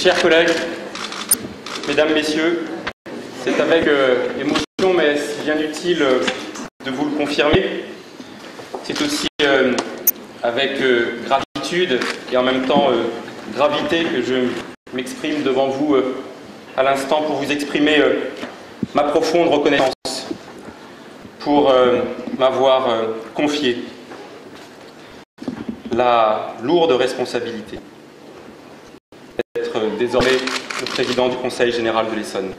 Chers collègues, mesdames, messieurs, c'est avec émotion, mais c'est bien utile de vous le confirmer. C'est aussi avec gratitude et en même temps gravité que je m'exprime devant vous à l'instant pour vous exprimer ma profonde reconnaissance pour m'avoir confié la lourde responsabilité d'être désormais le président du Conseil général de l'Essonne.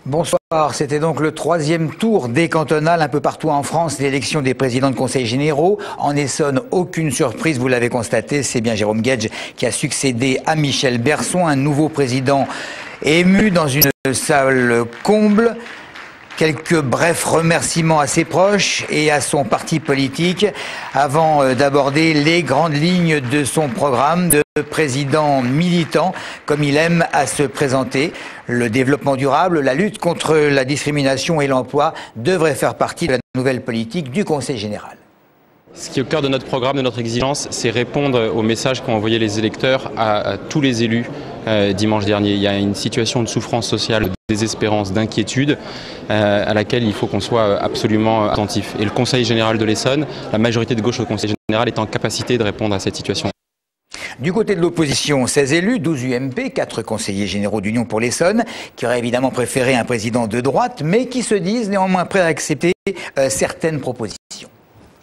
Bonsoir, c'était donc le troisième tour des cantonales un peu partout en France, l'élection des présidents de conseils généraux. En Essonne, aucune surprise, vous l'avez constaté, c'est bien Jérôme Guedj qui a succédé à Michel Berson, un nouveau président ému dans une salle comble. Quelques brefs remerciements à ses proches et à son parti politique avant d'aborder les grandes lignes de son programme de président militant, comme il aime à se présenter. Le développement durable, la lutte contre la discrimination et l'emploi devraient faire partie de la nouvelle politique du Conseil général. Ce qui est au cœur de notre programme, de notre exigence, c'est répondre aux messages qu'ont envoyés les électeurs à tous les élus dimanche dernier. Il y a une situation de souffrance sociale, de désespérance, d'inquiétude à laquelle il faut qu'on soit absolument attentif. Et le Conseil général de l'Essonne, la majorité de gauche au Conseil général est en capacité de répondre à cette situation. Du côté de l'opposition, 16 élus, 12 UMP, 4 conseillers généraux d'Union pour l'Essonne, qui auraient évidemment préféré un président de droite, mais qui se disent néanmoins prêts à accepter certaines propositions.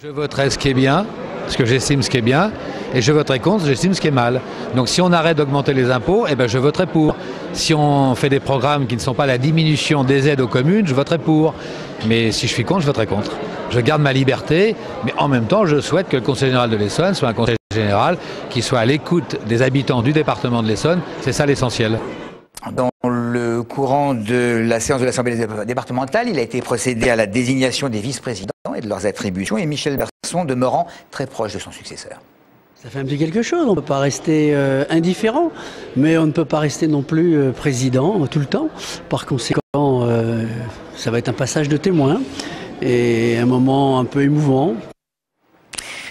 Je voterai ce qui est bien, ce que j'estime ce qui est bien, et je voterai contre ce que j'estime ce qui est mal. Donc si on arrête d'augmenter les impôts, eh ben je voterai pour. Si on fait des programmes qui ne sont pas la diminution des aides aux communes, je voterai pour. Mais si je suis contre, je voterai contre. Je garde ma liberté, mais en même temps, je souhaite que le Conseil général de l'Essonne soit un Conseil général qui soit à l'écoute des habitants du département de l'Essonne. C'est ça l'essentiel. Dans le courant de la séance de l'Assemblée départementale, il a été procédé à la désignation des vice-présidents et de leurs attributions, et Michel Berson demeurant très proche de son successeur. Ça fait un petit quelque chose, on ne peut pas rester indifférent, mais on ne peut pas rester non plus président tout le temps. Par conséquent, ça va être un passage de témoin et un moment un peu émouvant.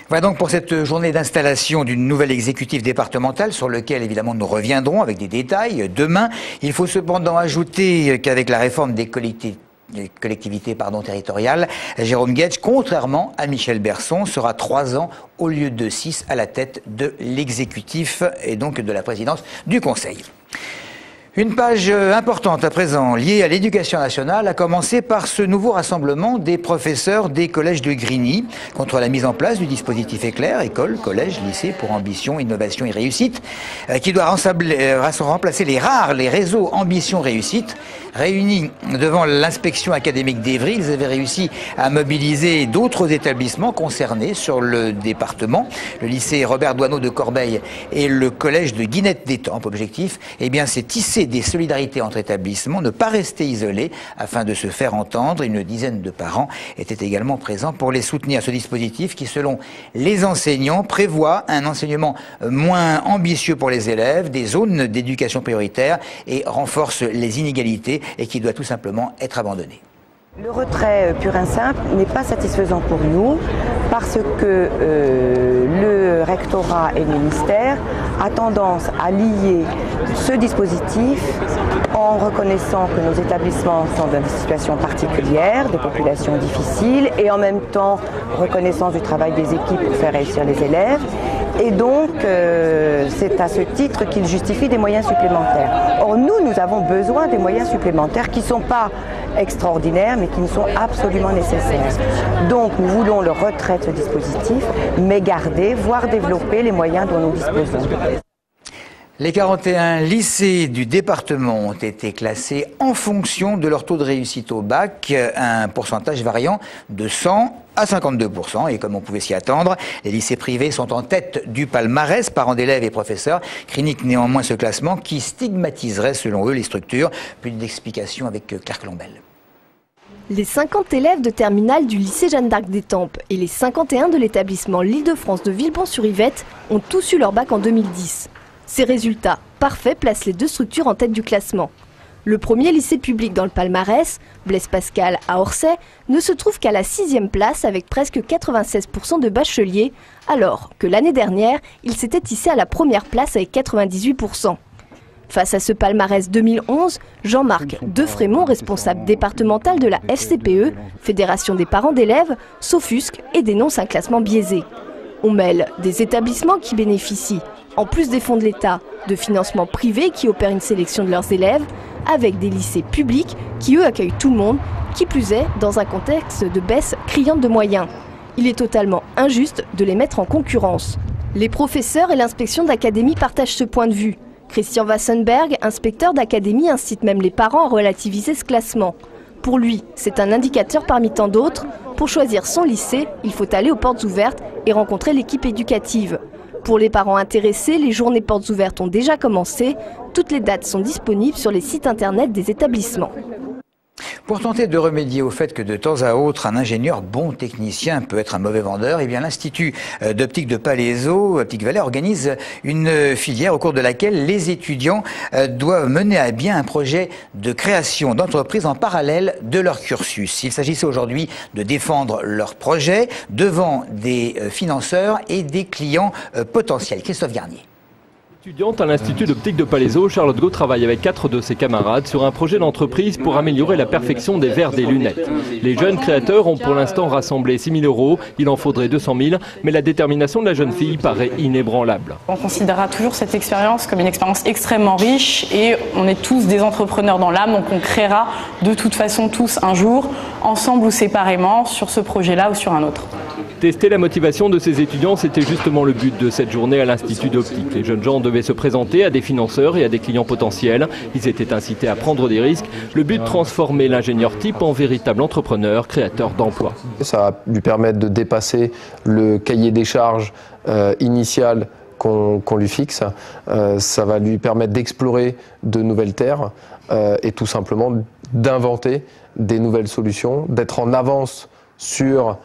Voilà donc pour cette journée d'installation d'une nouvelle exécutive départementale sur lequel évidemment nous reviendrons avec des détails demain. Il faut cependant ajouter qu'avec la réforme des collectivités territoriales, Jérôme Guedj, contrairement à Michel Berson, sera 3 ans au lieu de 6 à la tête de l'exécutif et donc de la présidence du Conseil. Une page importante à présent liée à l'éducation nationale, a commencé par ce nouveau rassemblement des professeurs des collèges de Grigny contre la mise en place du dispositif Éclair, école, collège, lycée pour ambition, innovation et réussite, qui doit remplacer les réseaux ambition réussite. Réunis devant l'inspection académique d'Évry, ils avaient réussi à mobiliser d'autres établissements concernés sur le département, le lycée Robert Doisneau de Corbeil et le collège de Guinette-d'Étampes. Objectif, eh bien, c'est tisser des solidarités entre établissements, ne pas rester isolés afin de se faire entendre. Une dizaine de parents étaient également présents pour les soutenir. Ce dispositif qui, selon les enseignants, prévoit un enseignement moins ambitieux pour les élèves, des zones d'éducation prioritaire et renforce les inégalités et qui doit tout simplement être abandonné. Le retrait pur et simple n'est pas satisfaisant pour nous parce que le rectorat et le ministère a tendance à lier ce dispositif en reconnaissant que nos établissements sont dans des situations particulières, des populations difficiles et en même temps reconnaissance du travail des équipes pour faire réussir les élèves. Et donc, c'est à ce titre qu'il justifie des moyens supplémentaires. Or, nous avons besoin des moyens supplémentaires qui ne sont pas extraordinaires, mais qui nous sont absolument nécessaires. Donc, nous voulons le retrait de ce dispositif, mais garder, voire développer les moyens dont nous disposons. Les 41 lycées du département ont été classés en fonction de leur taux de réussite au bac, un pourcentage variant de 100 à 52%. Et comme on pouvait s'y attendre, les lycées privés sont en tête du palmarès, parents d'élèves et professeurs, critiquent néanmoins ce classement qui stigmatiserait selon eux les structures. Plus d'explications avec Claire Colombel. Les 50 élèves de terminale du lycée Jeanne d'Arc d'Étampes et les 51 de l'établissement L'Île-de-France de Villebon-sur-Yvette ont tous eu leur bac en 2010. Ces résultats parfaits placent les deux structures en tête du classement. Le premier lycée public dans le palmarès, Blaise Pascal à Orsay, ne se trouve qu'à la 6e place avec presque 96% de bacheliers, alors que l'année dernière, il s'était hissé à la première place avec 98%. Face à ce palmarès 2011, Jean-Marc Defrémont, responsable départemental de la FCPE, Fédération des parents d'élèves, s'offusque et dénonce un classement biaisé. On mêle des établissements qui bénéficient, en plus des fonds de l'État, de financements privés qui opèrent une sélection de leurs élèves, avec des lycées publics qui, eux, accueillent tout le monde, qui plus est, dans un contexte de baisse criante de moyens. Il est totalement injuste de les mettre en concurrence. Les professeurs et l'inspection d'académie partagent ce point de vue. Christian Wassenberg, inspecteur d'académie, incite même les parents à relativiser ce classement. Pour lui, c'est un indicateur parmi tant d'autres. Pour choisir son lycée, il faut aller aux portes ouvertes et rencontrer l'équipe éducative. Pour les parents intéressés, les journées portes ouvertes ont déjà commencé. Toutes les dates sont disponibles sur les sites internet des établissements. Pour tenter de remédier au fait que de temps à autre, un ingénieur bon technicien peut être un mauvais vendeur, eh bien l'Institut d'optique de Palaiseau, Optique Valais, organise une filière au cours de laquelle les étudiants doivent mener à bien un projet de création d'entreprise en parallèle de leur cursus. Il s'agissait aujourd'hui de défendre leur projet devant des financeurs et des clients potentiels. Christophe Garnier. Étudiante à l'Institut d'optique de Palaiseau, Charlotte Gau travaille avec 4 de ses camarades sur un projet d'entreprise pour améliorer la perfection des verres des lunettes. Les jeunes créateurs ont pour l'instant rassemblé 6 000 €, il en faudrait 200 000, mais la détermination de la jeune fille paraît inébranlable. On considérera toujours cette expérience comme une expérience extrêmement riche et on est tous des entrepreneurs dans l'âme, donc on créera de toute façon tous un jour, ensemble ou séparément, sur ce projet-là ou sur un autre. Tester la motivation de ces étudiants, c'était justement le but de cette journée à l'Institut d'optique. Les jeunes gens devaient se présenter à des financeurs et à des clients potentiels. Ils étaient incités à prendre des risques. Le but, transformer l'ingénieur type en véritable entrepreneur, créateur d'emplois. Ça va lui permettre de dépasser le cahier des charges initial qu'on lui fixe. Ça va lui permettre d'explorer de nouvelles terres et tout simplement d'inventer des nouvelles solutions, d'être en avance sur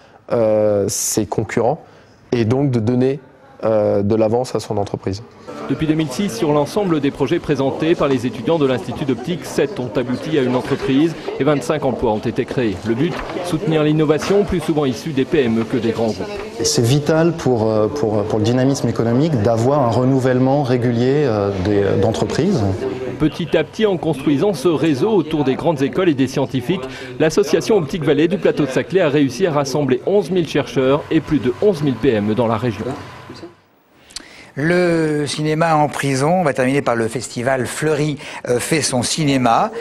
ses concurrents et donc de donner de l'avance à son entreprise. Depuis 2006, sur l'ensemble des projets présentés par les étudiants de l'Institut d'optique, 7 ont abouti à une entreprise et 25 emplois ont été créés. Le but, soutenir l'innovation, plus souvent issue des PME que des grands groupes. C'est vital pour le dynamisme économique d'avoir un renouvellement régulier d'entreprises. Petit à petit, en construisant ce réseau autour des grandes écoles et des scientifiques, l'association Optique Valais du plateau de Saclay a réussi à rassembler 11 000 chercheurs et plus de 11 000 PME dans la région. Le cinéma en prison, on va terminer par le festival Fleury fait son cinéma,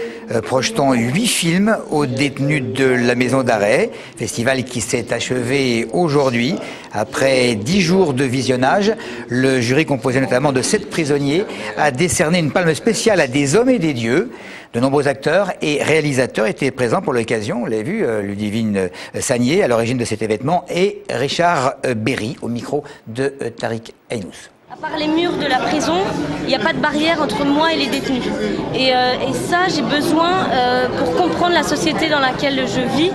projetant 8 films aux détenus de la maison d'arrêt. Festival qui s'est achevé aujourd'hui. Après 10 jours de visionnage, le jury composé notamment de 7 prisonniers a décerné une palme spéciale à des hommes et des dieux. De nombreux acteurs et réalisateurs étaient présents pour l'occasion. On l'a vu, Ludivine Sagnier à l'origine de cet événement et Richard Berry au micro de Tariq Aynous. À part les murs de la prison, il n'y a pas de barrière entre moi et les détenus. Et ça, j'ai besoin, pour comprendre la société dans laquelle je vis,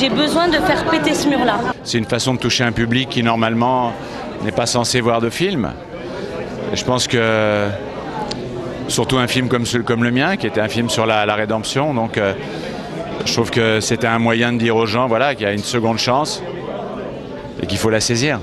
j'ai besoin de faire péter ce mur-là. C'est une façon de toucher un public qui, normalement, n'est pas censé voir de films. Je pense que, surtout un film comme le mien, qui était un film sur la rédemption, donc je trouve que c'était un moyen de dire aux gens voilà, qu'il y a une seconde chance et qu'il faut la saisir.